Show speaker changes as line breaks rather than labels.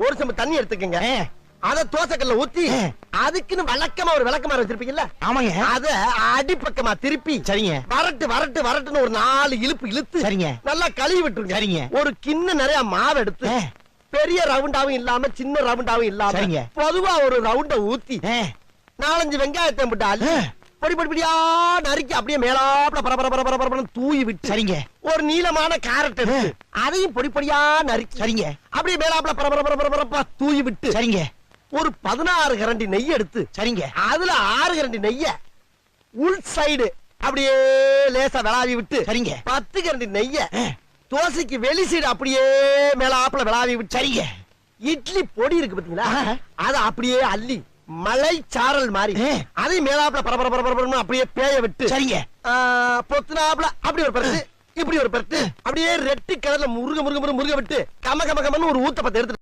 ஒரு சம்பு தண்ணி எடுத்துக்கங்க. அத தோசைக்கல்ல ஊத்தி அதுக்குன்னு வழக்கமா ஒரு விளக்கமாறு வச்சிருப்பீங்கல்ல?
ஆமாங்க.
அத அடிப்பக்கமா திருப்பி
சரிங்க.
வரட்டுன்னு ஒரு 4 இழுப்பு இழுத்து
சரிங்க.
நல்லா கழுவி விட்டுருங்க.
சரிங்க.
ஒரு கிண்ண நிறைய மாவு எடுத்து பெரிய ரவுண்டாவும் இல்லாம சின்ன ரவுண்டாவும் இல்லாம
சரிங்க.
பொதுவா ஒரு ரவுண்ட ஊத்தி 4-5 வெங்காயத்தை போட்டு அள்ளி பொடி பொடியா நறுக்கி அப்படியே மேலாப்ல பரபரன்னு தூவி விட்டு
சரிங்க.
ஒரு நீளமான கேரட் எடுத்து அதையும் பொடி பொடியா நறுக்கி
சரிங்க.
அப்படியே மேலாப்ல பரபரப்பா தூவி விட்டு
சரிங்க.
ஒரு 16 கரண்டி நெய் எடுத்து
சரிங்க.
அதுல 6 கரண்டி நெய்ய உள் சைடு அப்படியே லேசா விளாவி விட்டு
சரிங்க.
10 கரண்டி நெய்ய தோசைக்கு வெளி சைடு அப்படியே மேலாப்ல விளாவி விட்டு சரிங்க. இட்லி பொடி இருக்கு பாத்தீங்களா, அத அப்படியே அள்ளி மலை சாரல் மாதிரி அதை மேலாப்ல பரபரன்னு அப்படியே பேய விட்டு
சரிங்க.
பொத்துனாப்ல அப்படி ஒரு பரட்டு இப்படி ஒரு பரட்டு அப்படியே ரெட்டு கலர்ல முருக விட்டு கமன்னு ஒரு ஊத்தப்பத்தை எடுத்து